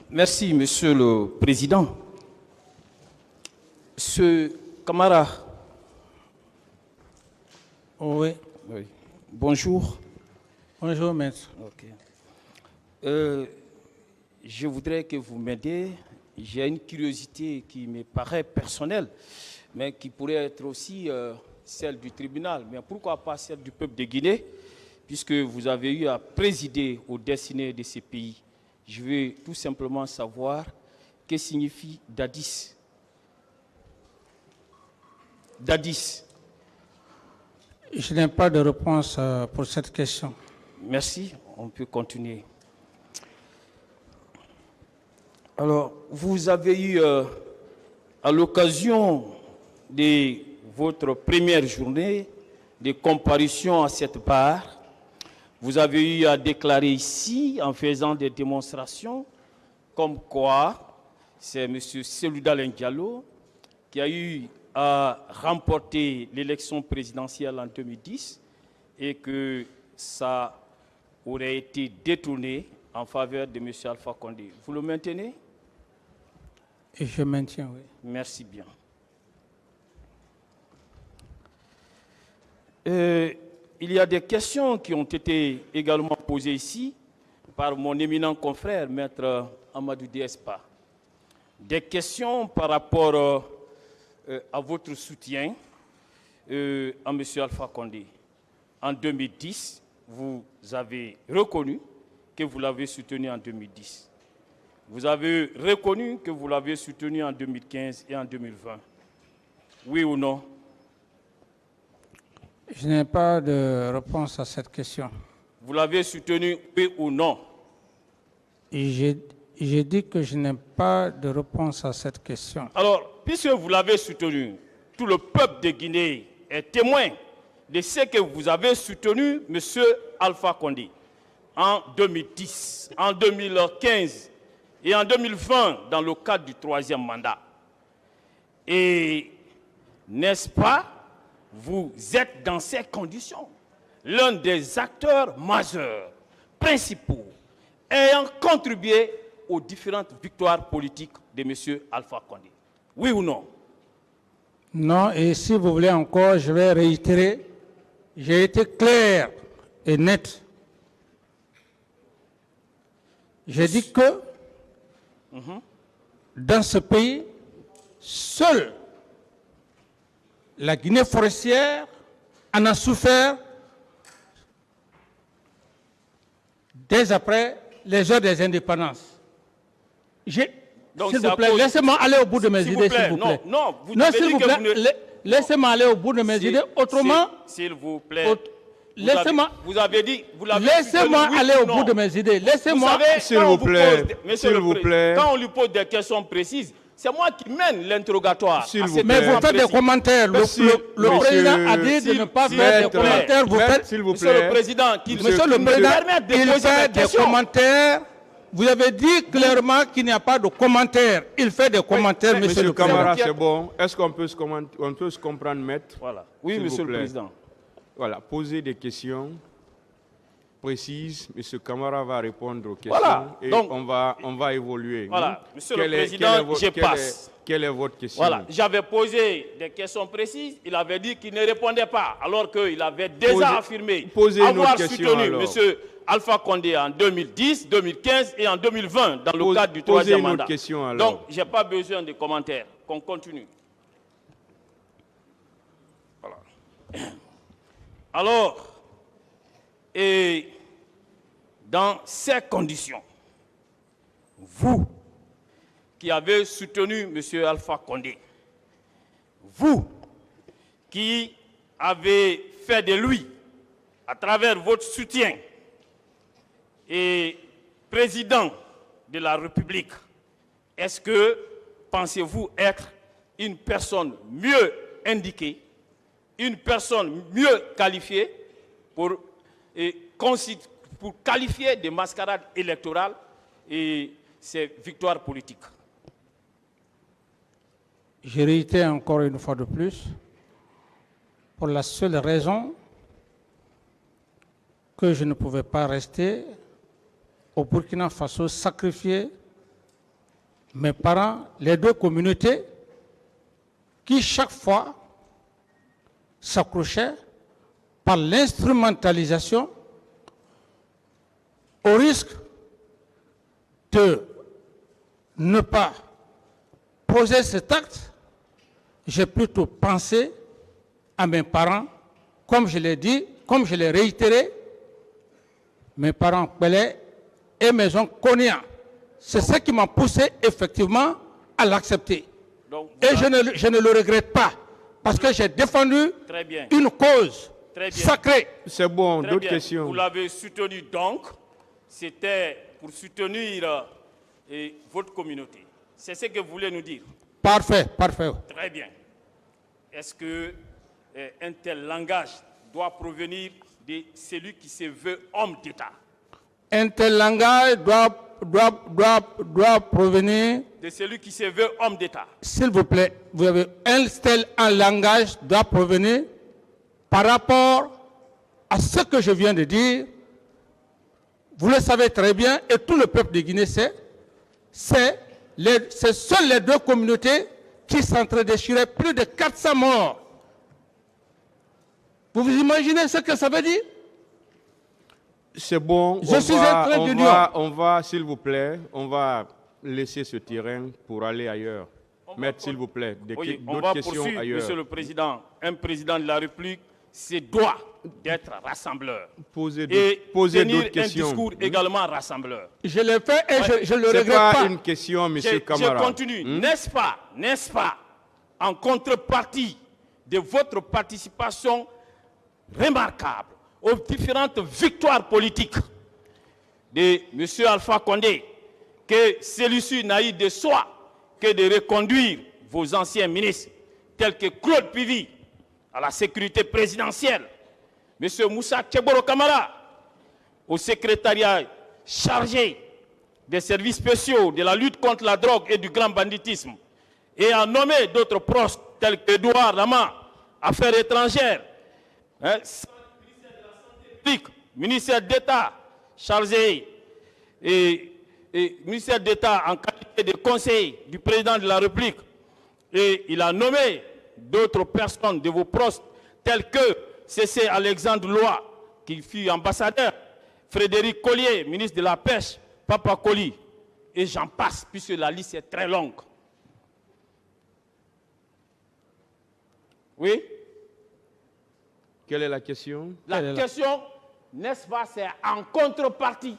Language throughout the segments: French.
Merci, Monsieur le Président. Ce camarade. Oui. Oui. Bonjour. Bonjour, maître. Okay. Je voudrais que vous m'aidiez. J'ai une curiosité qui me paraît personnelle, mais qui pourrait être aussi celle du tribunal. Mais pourquoi pas celle du peuple de Guinée, puisque vous avez eu à présider aux destinées de ces pays. Je veux tout simplement savoir que signifie Dadis. Dadis. Je n'ai pas de réponse pour cette question. Merci, on peut continuer. Alors, vous avez eu, à l'occasion de votre première journée de comparution à cette barre, vous avez eu à déclarer ici, en faisant des démonstrations, comme quoi c'est M. Seloudal Diallo qui a eu à remporter l'élection présidentielle en 2010 et que ça aurait été détourné en faveur de M. Alpha Condé. Vous le maintenez? Et je maintiens, oui. Merci bien. Il y a des questions qui ont été également posées ici par mon éminent confrère, Maître Amadou Despa. Des questions par rapport à votre soutien à M. Alpha Condé. En 2010, vous avez reconnu que vous l'avez soutenu en 2010. Vous avez reconnu que vous l'avez soutenu en 2015 et en 2020. Oui ou non? Je n'ai pas de réponse à cette question. Vous l'avez soutenu, oui ou non? Et j'ai dit que je n'ai pas de réponse à cette question. Alors, puisque vous l'avez soutenu, tout le peuple de Guinée est témoin de ce que vous avez soutenu, M. Alpha Condé, en 2010, en 2015 et en 2020, dans le cadre du troisième mandat. Et, n'est-ce pas, vous êtes dans ces conditions l'un des acteurs majeurs, principaux, ayant contribué aux différentes victoires politiques de M. Alpha Condé. Oui ou non? Non, et si vous voulez encore, je vais réitérer. J'ai été clair et net. J'ai dit que dans ce pays, seule la Guinée forestière en a souffert dès après les heures des indépendances. S'il vous plaît, laissez-moi aller au bout de mes idées, s'il vous plaît. Non, vous avez dit que vous ne... Laissez-moi aller au bout de mes idées, autrement... S'il vous plaît. Laissez-moi... Vous avez dit... Laissez-moi aller au bout de mes idées. Laissez-moi... S'il vous plaît. S'il vous plaît. Quand on lui pose des questions précises, c'est moi qui mène l'interrogatoire. Mais vous faites des commentaires. Le président a dit de ne pas faire des commentaires. Vous faites... S'il vous Monsieur plaît. le Président, qu'il Monsieur le Président, il fait des questions. commentaires. Vous avez dit clairement qu'il n'y a pas de commentaires. Il fait des commentaires, Monsieur le Président. Camara, c'est bon. Est-ce qu'on peut se comprendre, maître? Voilà. Oui, S'il Monsieur vous le plaît. Président. Voilà, poser des questions précises. Monsieur Camara va répondre aux questions. Voilà. Et Donc, on va évoluer. Voilà. Monsieur le Président, je passe. Quelle est votre question? Voilà, j'avais posé des questions précises, il avait dit qu'il ne répondait pas, alors qu'il avait déjà affirmé avoir soutenu M. Alpha Condé en 2010, 2015 et en 2020 dans le cadre du troisième mandat. Donc, je n'ai pas besoin de commentaires. Qu'on continue. Voilà. Alors, et dans ces conditions, vous qui avez soutenu M. Alpha Condé, vous qui avez fait de lui, à travers votre soutien, et président de la République, est-ce que pensez-vous être une personne mieux indiquée, une personne mieux qualifiée pour qualifier de mascarade électorale et ces victoires politiques? Je réitère encore une fois de plus, pour la seule raison que je ne pouvais pas rester au Burkina Faso sacrifier mes parents, les deux communautés, qui chaque fois s'accrochaient par l'instrumentalisation au risque de ne pas poser cet acte. J'ai plutôt pensé à mes parents, comme je l'ai dit, comme je l'ai réitéré, mes parents Pelé et mes oncles Konia. C'est ce qui m'a poussé effectivement à l'accepter. Et je ne le regrette pas, parce que j'ai défendu une cause sacrée. C'est bon, d'autres questions. Vous l'avez soutenu donc, c'était pour soutenir votre communauté. C'est ce que vous voulez nous dire. Parfait, parfait. Très bien. Est-ce qu'un tel langage doit provenir de celui qui se veut homme d'État? Un tel langage doit provenir de celui qui se veut homme d'État. S'il vous plaît, vous avez un tel langage doit provenir par rapport à ce que je viens de dire. Vous le savez très bien, et tout le peuple de Guinée sait, ce sont les deux communautés qui s'entredéchiraient, plus de 400 morts. Vous vous imaginez ce que ça veut dire? C'est bon, on va, s'il vous plaît, on va laisser ce terrain pour aller ailleurs. Maître, s'il vous plaît, d'autres questions ailleurs. Monsieur le Président, un président de la République se doit d'être rassembleur. Poser tenir un discours également rassembleur. Je l'ai fait et je ne le regrette pas. Ce n'est pas une question, monsieur Camara. Je continue. N'est-ce pas, en contrepartie de votre participation remarquable aux différentes victoires politiques de M. Alpha Condé, que celui-ci n'a eu de soi que de reconduire vos anciens ministres, tels que Claude Pivy à la sécurité présidentielle, M. Moussa Tcheboro Kamara au secrétariat chargé des services spéciaux de la lutte contre la drogue et du grand banditisme, et a nommé d'autres postes tels que Edouard Lama, Affaires étrangères, ministère d'État chargé et ministère d'État en qualité de conseiller du président de la République. Et il a nommé d'autres personnes de vos postes tels que C.C. Alexandre Loa, qui fut ambassadeur, Frédéric Collier, ministre de la Pêche, Papa Koli, et j'en passe, puisque la liste est très longue. Oui? Quelle est la question? La question, n'est-ce pas, c'est en contrepartie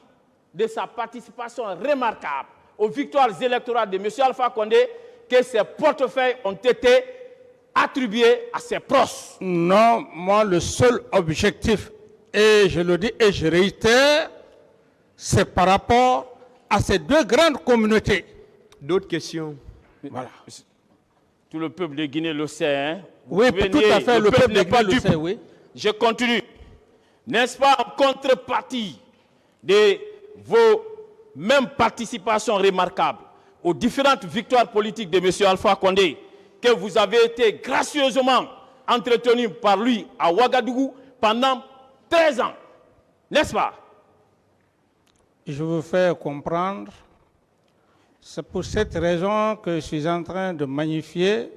de sa participation remarquable aux victoires électorales de M. Alpha Condé que ces portefeuilles ont été attribués à ses proches. Non, moi, le seul objectif, et je le dis et je réitère, c'est par rapport à ces deux grandes communautés. D'autres questions? Voilà. Tout le peuple de Guinée le sait, hein? Oui, tout à fait, le peuple de Guinée le sait, oui. Je continue. N'est-ce pas, en contrepartie de vos mêmes participations remarquables aux différentes victoires politiques de M. Alpha Condé, que vous avez été gracieusement entretenu par lui à Ouagadougou pendant 13 ans, n'est-ce pas? Je vous fais comprendre, c'est pour cette raison que je suis en train de magnifier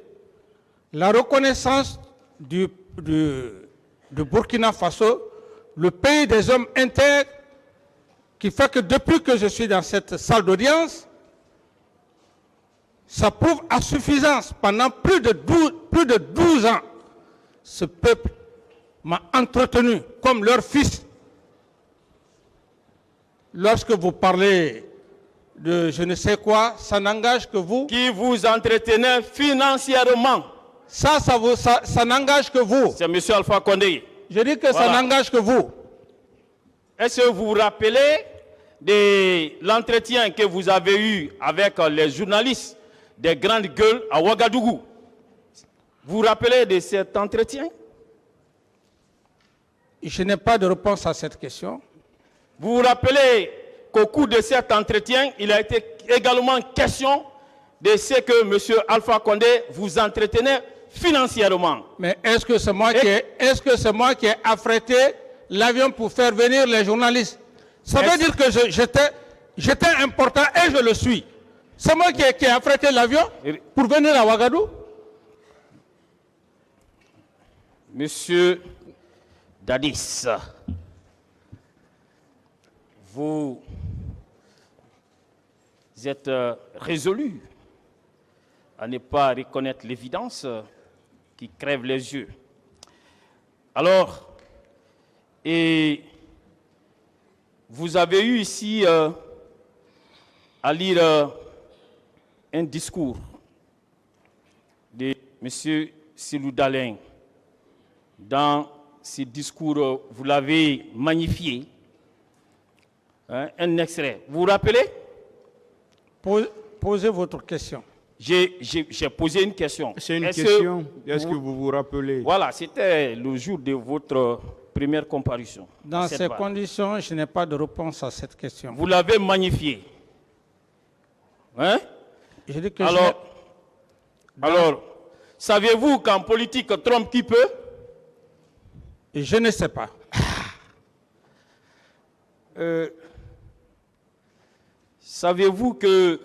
la reconnaissance du Burkina Faso, le pays des hommes intègres, qui fait que depuis que je suis dans cette salle d'audience, ça prouve à suffisance. Pendant plus de 12 ans, ce peuple m'a entretenu comme leur fils. Lorsque vous parlez de je ne sais quoi, ça n'engage que vous. Qui vous entretenez financièrement. Ça n'engage que vous. C'est M. Alpha Condé. Je dis que ça n'engage que vous. Est-ce que vous vous rappelez de l'entretien que vous avez eu avec les journalistes des grandes gueules à Ouagadougou? Vous vous rappelez de cet entretien? Je n'ai pas de réponse à cette question. Vous vous rappelez qu'au cours de cet entretien, il a été également question de ce que M. Alpha Condé vous entretenait financièrement. Mais est-ce que c'est moi, qui ai affrété l'avion pour faire venir les journalistes? Ça veut dire que j'étais important et je le suis. C'est moi qui ai affrété l'avion pour venir à Ouagadougou. Monsieur Dadis, vous êtes résolu à ne pas reconnaître l'évidence qui crève les yeux. Alors, et vous avez eu ici à lire un discours de M. Cellou Dalein. Dans ce discours, vous l'avez magnifié. Un extrait. Vous vous rappelez? Posez votre question. J'ai posé une question. C'est une question. Est-ce que vous vous rappelez? Voilà, c'était le jour de votre première comparution. Dans ces conditions, je n'ai pas de réponse à cette question. Vous l'avez magnifié. Hein? Je dis que alors, savez-vous qu'en politique, trompe qui peut? Je ne sais pas. Savez-vous que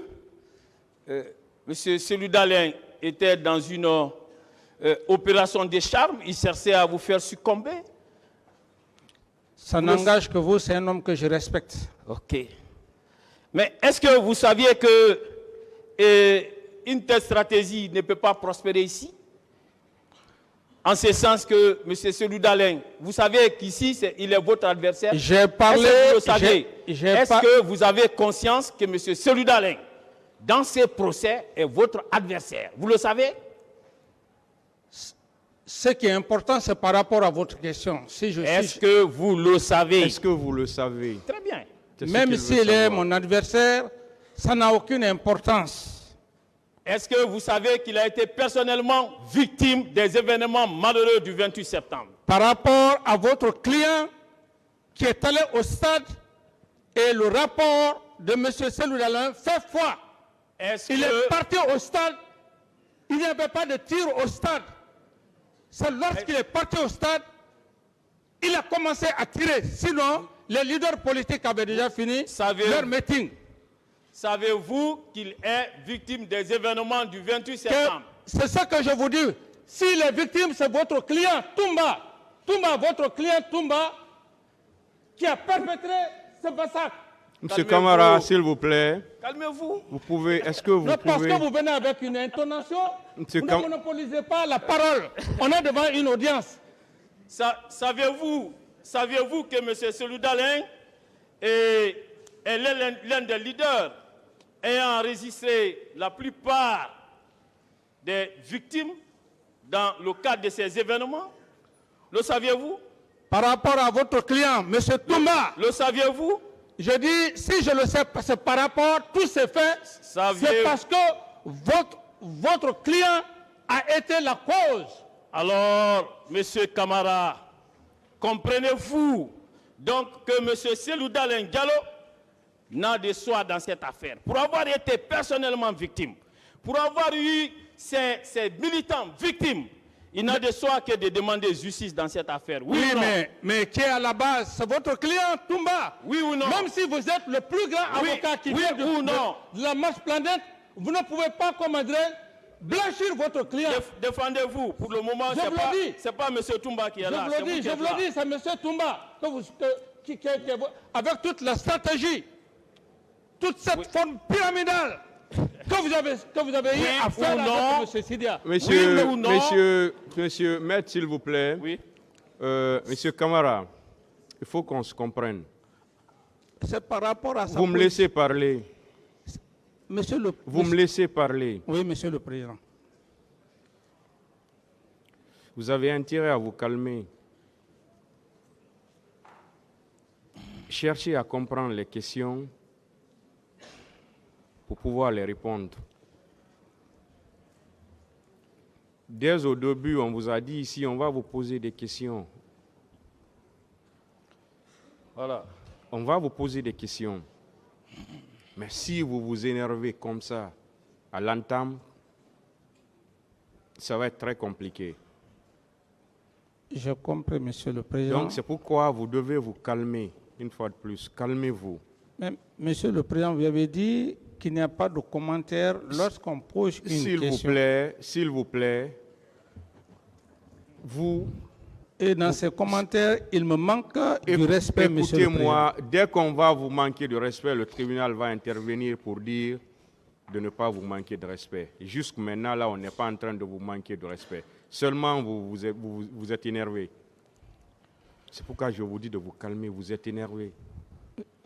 M. Cellou Dalein était dans une opération de charme? Il cherchait à vous faire succomber? Ça n'engage que vous, c'est un homme que je respecte. Ok. Mais est-ce que vous saviez que une telle stratégie ne peut pas prospérer ici? En ce sens que M. Cellou Dalein, vous savez qu'ici, il est votre adversaire. J'ai parlé. Est-ce que vous avez conscience que M. Cellou Dalein, dans ces procès, est votre adversaire? Vous le savez? Ce qui est important, c'est par rapport à votre question. Est-ce que vous le savez? Est-ce que vous le savez? Très bien. Même s'il est mon adversaire, ça n'a aucune importance. Est-ce que vous savez qu'il a été personnellement victime des événements malheureux du 28 septembre? Par rapport à votre client qui est allé au stade et le rapport de M. Cellou Dalein fait foi. Il est parti au stade, il n'y avait pas de tir au stade. C'est lorsqu'il est parti au stade, il a commencé à tirer. Sinon, les leaders politiques avaient déjà fini leur meeting. Savez-vous qu'il est victime des événements du 28 septembre? C'est ça que je vous dis. S'il est victime, c'est votre client Toumba. Votre client Toumba, qui a perpétré ce massacre. Monsieur Camara, s'il vous plaît. Calmez-vous. Vous pouvez, est-ce que vous non, pouvez... Parce que vous venez avec une intonation, vous ne monopolisez pas la parole. On est devant une audience. Saviez-vous que M. Cellou Dalein est l'un des leaders ayant enregistré la plupart des victimes dans le cadre de ces événements? Le saviez-vous? Par rapport à votre client, M. Toumba. Le saviez-vous? Je dis, si je le sais, c'est par rapport à tous ces faits, c'est parce que votre client a été la cause. Alors, M. Camara, comprenez-vous donc que M. Cellou Dalein Diallo n'a de soi dans cette affaire? Pour avoir été personnellement victime, pour avoir eu ces militants victimes, il n'a de soi que de demander justice dans cette affaire. Oui, ou non? Mais qui est à la base? C'est votre client, Toumba. Oui ou non? Même si vous êtes le plus grand avocat qui vient de la marche planète, vous ne pouvez pas, comment dire, blanchir votre client. Défendez-vous. Pour le moment, ce n'est pas M. Toumba qui est là. Je vous le dis, c'est M. Toumba. Avec toute la stratégie, toute cette forme pyramidale que vous avez eu à faire avec M. Sidia. Monsieur, maître, s'il vous plaît. Oui. Monsieur Camara, il faut qu'on se comprenne. C'est par rapport à ça. Vous me laissez parler. Vous me laissez parler. Oui, Monsieur le Président. Vous avez intérêt à vous calmer. Cherchez à comprendre les questions pour pouvoir les répondre. Dès au début, on vous a dit ici, on va vous poser des questions. Voilà. On va vous poser des questions. Mais si vous vous énervez comme ça, à l'entame, ça va être très compliqué. Je comprends, Monsieur le Président. Donc c'est pourquoi vous devez vous calmer, une fois de plus. Calmez-vous. Mais, Monsieur le Président, vous avez dit qu'il n'y a pas de commentaire lorsqu'on pose une question. S'il vous plaît, vous... Et dans ces commentaires, il me manque du respect, monsieur le Président. Écoutez-moi, dès qu'on va vous manquer de respect, le tribunal va intervenir pour dire de ne pas vous manquer de respect. Jusque maintenant, là, on n'est pas en train de vous manquer de respect. Seulement, vous êtes énervé. C'est pourquoi je vous dis de vous calmer, vous êtes énervé.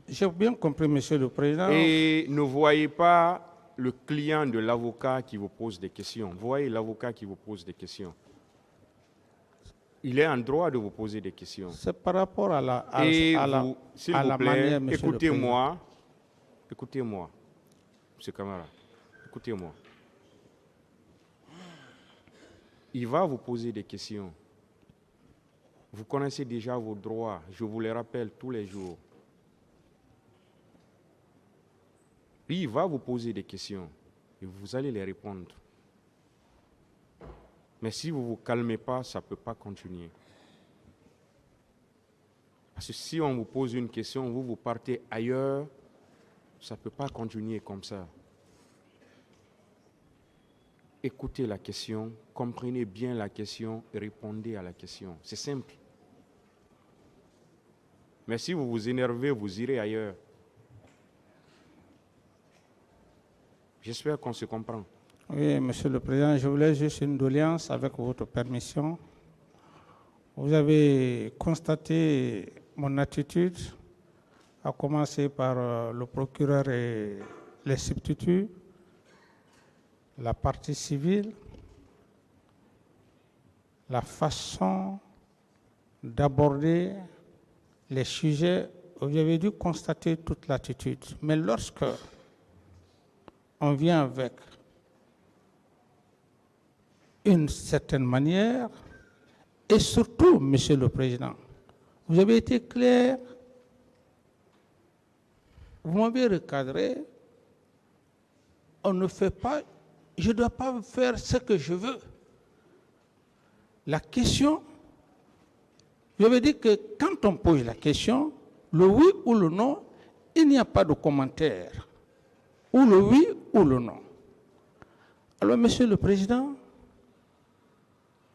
J'ai bien compris, monsieur le Président. Et ne voyez pas le client de l'avocat qui vous pose des questions. Voyez l'avocat qui vous pose des questions. Il est en droit de vous poser des questions. C'est par rapport à la manière, écoutez-moi, M. Camara, écoutez-moi. Il va vous poser des questions. Vous connaissez déjà vos droits, je vous les rappelle tous les jours. Il va vous poser des questions et vous allez les répondre. Mais si vous ne vous calmez pas, ça ne peut pas continuer. Parce que si on vous pose une question, vous partez ailleurs, ça ne peut pas continuer comme ça. Écoutez la question, comprenez bien la question et répondez à la question. C'est simple. Mais si vous vous énervez, vous irez ailleurs. J'espère qu'on se comprend. Oui, monsieur le Président, je voulais juste une doléance avec votre permission. Vous avez constaté mon attitude, à commencer par le procureur et les substituts, la partie civile, la façon d'aborder les sujets. Vous avez dû constater toute l'attitude. Mais lorsque on vient avec une certaine manière, et surtout, monsieur le Président, vous avez été clair, vous m'avez recadré, on ne fait pas, je ne dois pas faire ce que je veux. La question, je veux dire que quand on pose la question, le oui ou le non, il n'y a pas de commentaire. Ou le oui ou le non. Alors, monsieur le Président,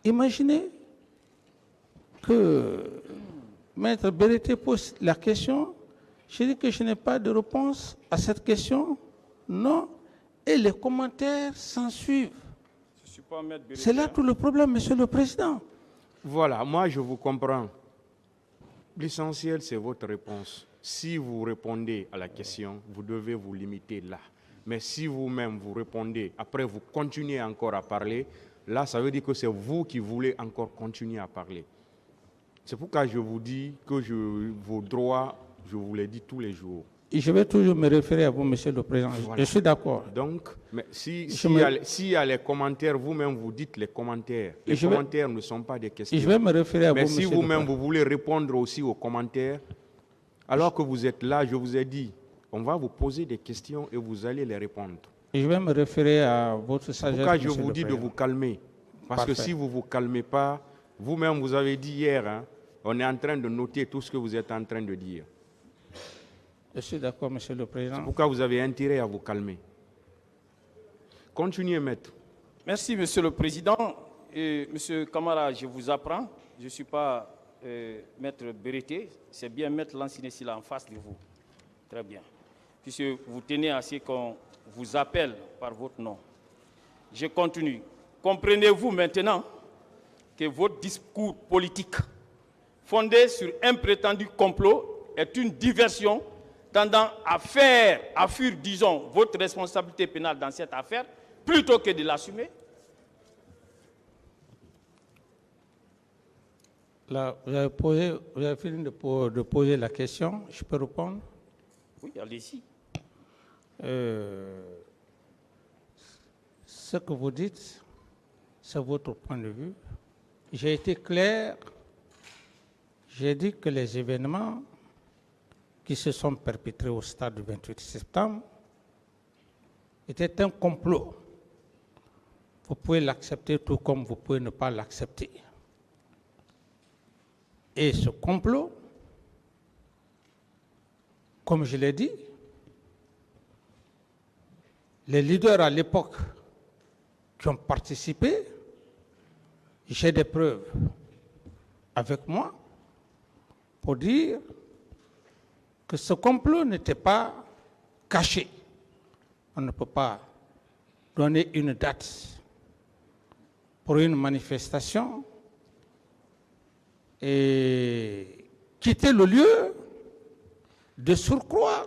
imaginez que Maître Berete pose la question, je dis que je n'ai pas de réponse à cette question, non, et les commentaires s'en suivent. C'est là tout le problème, monsieur le Président. Voilà, moi je vous comprends. L'essentiel, c'est votre réponse. Si vous répondez à la question, vous devez vous limiter là. Mais si vous-même vous répondez, après vous continuez encore à parler, là, ça veut dire que c'est vous qui voulez encore continuer à parler. C'est pourquoi je vous dis que vos droits, je vous les dis tous les jours. Et je vais toujours me référer à vous, monsieur le Président. Voilà. Je suis d'accord. Donc, s'il y a les commentaires, vous-même vous dites les commentaires. Les commentaires ne sont pas des questions. Et je vais me référer à vous, mais monsieur si vous-même vous voulez répondre aussi aux commentaires, alors que vous êtes là, je vous ai dit, on va vous poser des questions et vous allez les répondre. Et je vais me référer à votre sagesse. Pourquoi je vous dis de vous calmer? Parce que si vous ne vous calmez pas, vous-même vous avez dit hier, hein, on est en train de noter tout ce que vous êtes en train de dire. Je suis d'accord, monsieur le Président. C'est pourquoi vous avez intérêt à vous calmer. Continuez, maître. Merci, monsieur le Président. Monsieur Camara, je vous apprends. Je ne suis pas maître Berete, c'est bien maître Lancinesti là en face de vous. Très bien. Puisque vous tenez à ce qu'on vous appelle par votre nom. Je continue. Comprenez-vous maintenant que votre discours politique fondé sur un prétendu complot est une diversion tendant à fuir, disons, votre responsabilité pénale dans cette affaire, plutôt que de l'assumer? Là, vous avez fini de poser la question, je peux répondre? Oui, allez-y. Ce que vous dites, c'est votre point de vue. J'ai été clair, j'ai dit que les événements qui se sont perpétrés au stade du 28 septembre étaient un complot. Vous pouvez l'accepter tout comme vous pouvez ne pas l'accepter. Et ce complot, comme je l'ai dit, les leaders à l'époque qui ont participé, j'ai des preuves avec moi pour dire que ce complot n'était pas caché. On ne peut pas donner une date pour une manifestation et quitter le lieu, de surcroît,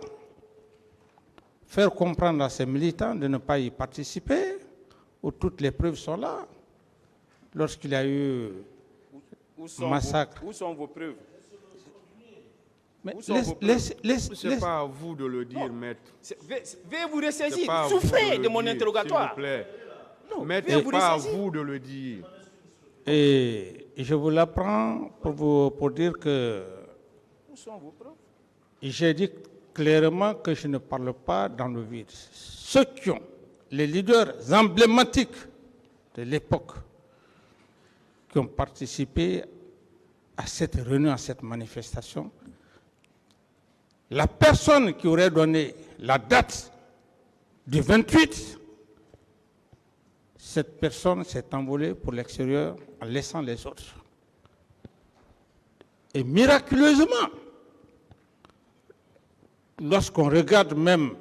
faire comprendre à ces militants de ne pas y participer, où toutes les preuves sont là. Lorsqu'il y a eu massacre. Où sont vos preuves? Mais C'est pas à vous de le dire, maître. Veuillez vous ressaisir. Pas à vous Souffrez de mon le dire, interrogatoire. s'il vous plaît. Non, Maître, veuillez c'est vous pas à ressaisir. vous de le dire. Et je vous l'apprends pour dire que Où sont vos preuves? j'ai dit clairement que je ne parle pas dans le vide. Ceux qui ont, les leaders emblématiques de l'époque, qui ont participé à cette réunion, à cette manifestation, la personne qui aurait donné la date du 28, cette personne s'est envolée pour l'extérieur en laissant les autres. Et miraculeusement, lorsqu'on regarde même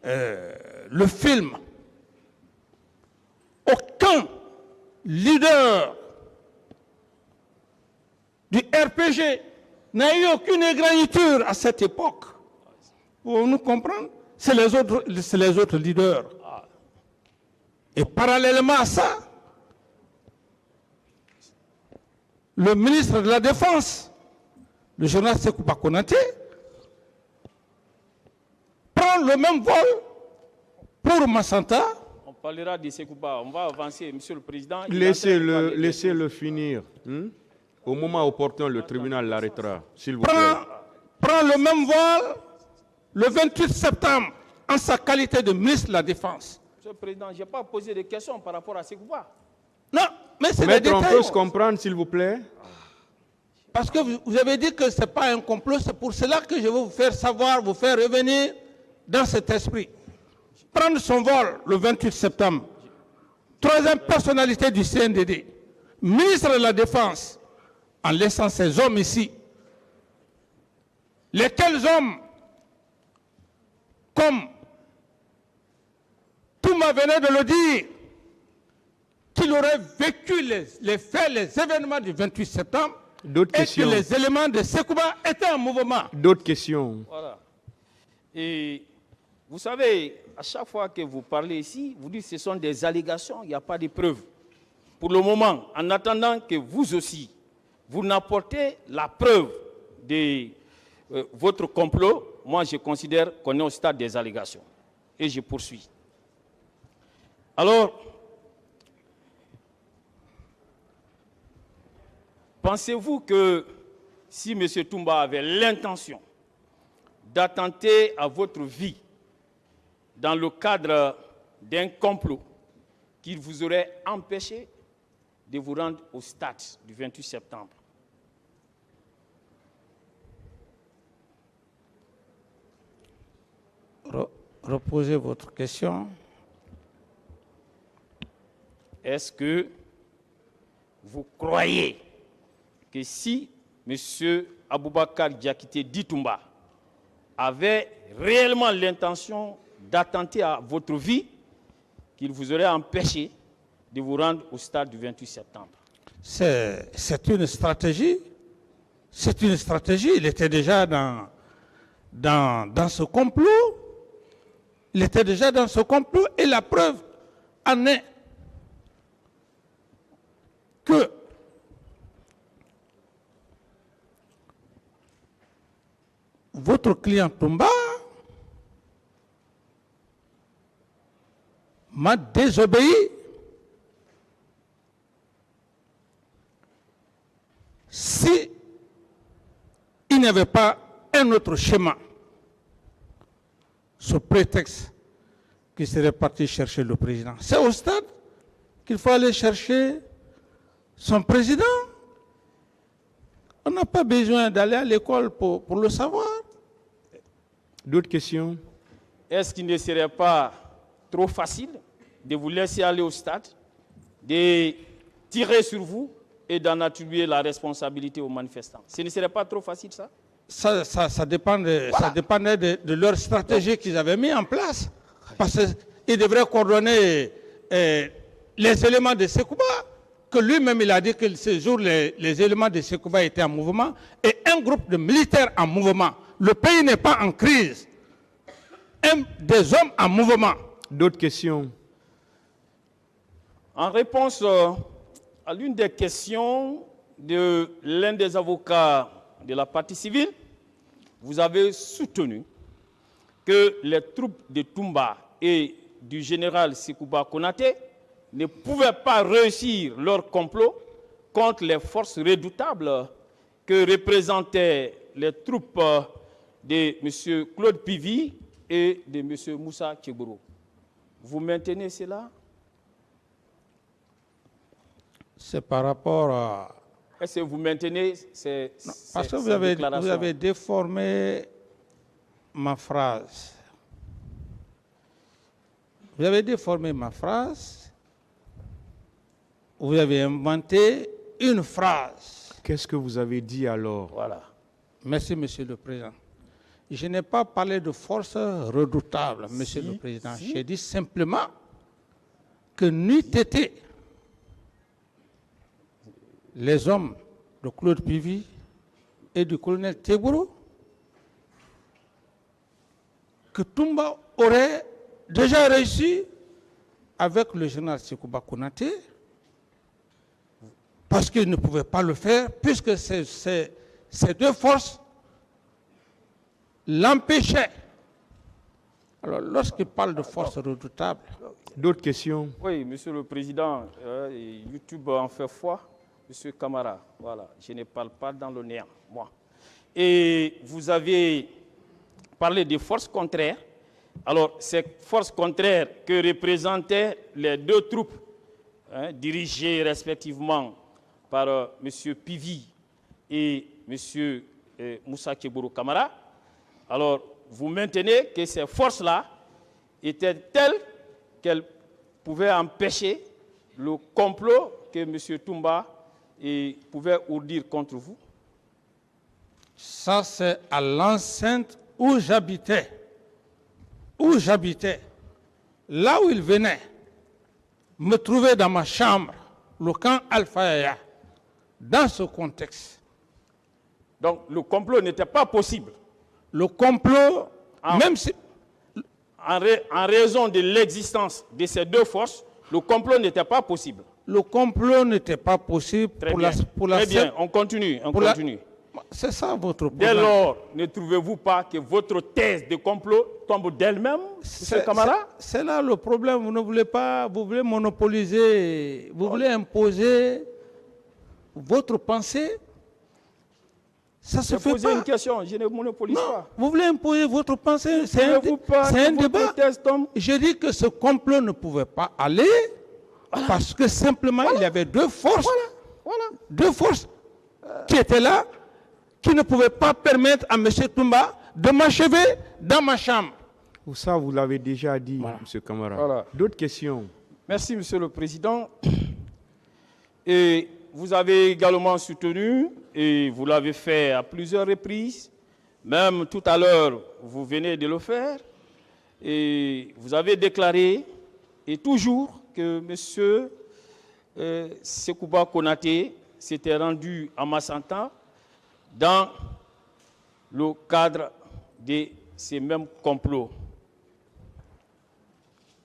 le film, aucun leader du RPG n'a eu aucune égratignure à cette époque. Vous nous comprenez? C'est les autres leaders. Et parallèlement à ça, le ministre de la Défense, le général Sekouba Konaté, prend le même vol pour Massanta. On parlera de Sekouba. On va avancer, Monsieur le Président. Laissez-le finir. Au moment opportun, le tribunal l'arrêtera, s'il vous plaît. Prend le même vol le 28 septembre en sa qualité de ministre de la Défense. Monsieur le Président, je n'ai pas posé de questions par rapport à Sekouba. Non, mais c'est des Maître, on détails. peut se comprendre, s'il vous plaît? Parce que vous avez dit que ce n'est pas un complot, c'est pour cela que je vais vous faire savoir, vous faire revenir dans cet esprit. Prendre son vol le 28 septembre. Troisième personnalité du CNDD, ministre de la Défense, en laissant ces hommes ici. Lesquels hommes, comme Touma venait de le dire, qu'il aurait vécu les faits, les événements du 28 septembre, D'autres et questions? que les éléments de Sekouba étaient en mouvement. D'autres questions? Voilà. Et vous savez, à chaque fois que vous parlez ici, vous dites que ce sont des allégations, il n'y a pas de preuves. Pour le moment, en attendant que vous aussi, vous n'apportez la preuve de votre complot, moi je considère qu'on est au stade des allégations. Et je poursuis. Alors, pensez-vous que si M. Toumba avait l'intention d'attenter à votre vie dans le cadre d'un complot, qu'il vous aurait empêché de vous rendre au stade du 28 septembre? Reposez votre question. Est-ce que vous croyez que si M. Aboubakar Diakité Ditumba avait réellement l'intention d'attenter à votre vie, qu'il vous aurait empêché de vous rendre au stade du 28 septembre? C'est une stratégie. C'est une stratégie. Il était déjà dans ce complot. Il était déjà dans ce complot et la preuve en est que votre client Toumba m'a désobéi si il n'y avait pas un autre schéma sous prétexte qu'il serait parti chercher le président. C'est au stade qu'il faut aller chercher son président. On n'a pas besoin d'aller à l'école pour le savoir. D'autres questions? Est-ce qu'il ne serait pas trop facile de vous laisser aller au stade, de tirer sur vous et d'en attribuer la responsabilité aux manifestants. Ce ne serait pas trop facile, ça? Ça dépendait de leur stratégie qu'ils avaient mis en place. Parce qu'ils devraient coordonner les éléments de Sekouba, que lui-même il a dit que ce jour les éléments de Sekouba étaient en mouvement, et un groupe de militaires en mouvement. Le pays n'est pas en crise. Des hommes en mouvement. D'autres questions? En réponse à l'une des questions de l'un des avocats de la partie civile, vous avez soutenu que les troupes de Toumba et du général Sekouba Konaté ne pouvaient pas réussir leur complot contre les forces redoutables que représentaient les troupes de M. Claude Pivy et de M. Moussa Tchegboro. Vous maintenez cela? C'est par rapport à... Est-ce que vous maintenez parce que vous avez déformé ma phrase. Vous avez déformé ma phrase. Vous avez inventé une phrase. Qu'est-ce que vous avez dit alors? Voilà. Merci, Monsieur le Président. Je n'ai pas parlé de force redoutable, Monsieur le Président. J'ai dit simplement que n'eût été les hommes de Claude Pivy et du colonel Tchegboro, que Toumba aurait déjà réussi avec le général Sekouba Konaté, parce qu'il ne pouvait pas le faire, puisque ces deux forces l'empêchaient. Alors, lorsqu'il parle de force redoutable... D'autres questions? Oui, Monsieur le Président, YouTube en fait foi. Monsieur Camara, voilà, je ne parle pas dans le néant, moi. Et vous avez parlé des forces contraires. Alors, ces forces contraires que représentaient les deux troupes, dirigées respectivement par M. Pivy et M. Moussa Tchegboro Camara, alors vous maintenez que ces forces-là étaient telles qu'elles pouvaient empêcher le complot que M. Toumba pouvait ourdir contre vous? Ça, c'est à l'enceinte où j'habitais. Où j'habitais. Là où il venait me trouver dans ma chambre, le camp Alpha Yaya, dans ce contexte. Donc, le complot n'était pas possible? Le complot, même si... En raison de l'existence de ces deux forces, le complot n'était pas possible? Le complot n'était pas possible Très bien, on continue. C'est ça votre problème. Dès lors, ne trouvez-vous pas que votre thèse de complot tombe d'elle-même, M. Camara? C'est là le problème. Vous ne voulez pas, vous voulez monopoliser, vous voulez imposer votre pensée. Ça se fait pas. Poser une question, je ne monopolise pas. Vous voulez imposer votre pensée, c'est un débat. Je dis que ce complot ne pouvait pas aller parce que simplement il y avait deux forces, deux forces qui étaient là, qui ne pouvaient pas permettre à M. Toumba de m'achever dans ma chambre. Ça, vous l'avez déjà dit, M. Camara. Voilà. D'autres questions? Merci, Monsieur le Président. Et vous avez également soutenu, et vous l'avez fait à plusieurs reprises, même tout à l'heure, vous venez de le faire, et vous avez déclaré, et toujours, que M. Sekouba Konaté s'était rendu à Massanta dans le cadre de ces mêmes complots.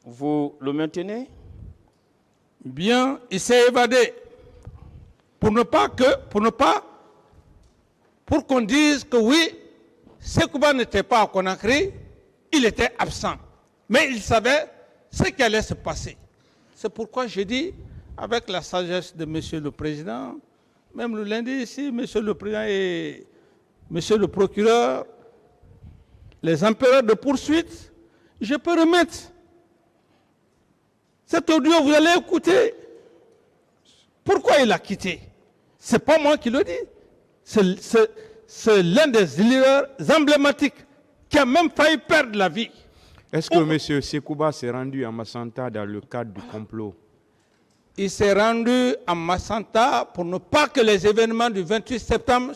Vous le maintenez? Bien, il s'est évadé. Pour qu'on dise que oui, Sekouba n'était pas à Conakry, il était absent. Mais il savait ce qui allait se passer. C'est pourquoi je dis, avec la sagesse de M. le Président, même le lundi ici, M. le Président et M. le Procureur, les empereurs de poursuite, je peux remettre cet audio, vous allez écouter. Pourquoi il a quitté? Ce n'est pas moi qui le dis. C'est l'un des leaders emblématiques qui a même failli perdre la vie. Est-ce que M. Sekouba s'est rendu à Massanta dans le cadre du complot? Il s'est rendu à Massanta pour ne pas que les événements du 28 septembre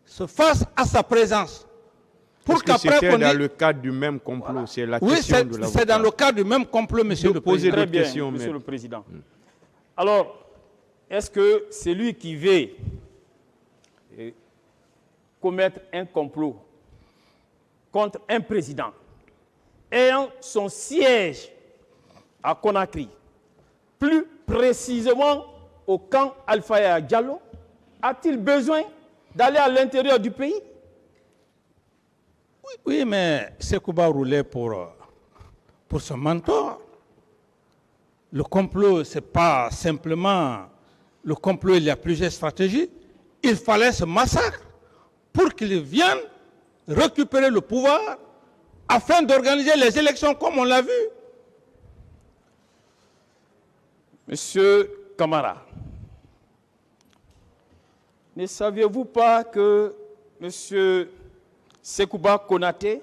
se fassent à sa présence. Est-ce que c'était dans le cadre du même complot? C'est la Oui, question de l'avocat. c'est dans le cadre du même complot, monsieur le Président. Très bien, questions, Monsieur mais- le Président. Alors, est-ce que celui qui veut commettre un complot contre un président ayant son siège à Conakry, plus précisément au camp Alpha Diallo, a-t-il besoin d'aller à l'intérieur du pays? Oui, mais Sekouba roulait pour son mentor. Le complot, ce n'est pas simplement le complot, il y a plusieurs stratégies. Il fallait ce massacre pour qu'il vienne récupérer le pouvoir afin d'organiser les élections comme on l'a vu. Monsieur Camara, ne saviez-vous pas que Monsieur Sekouba Konaté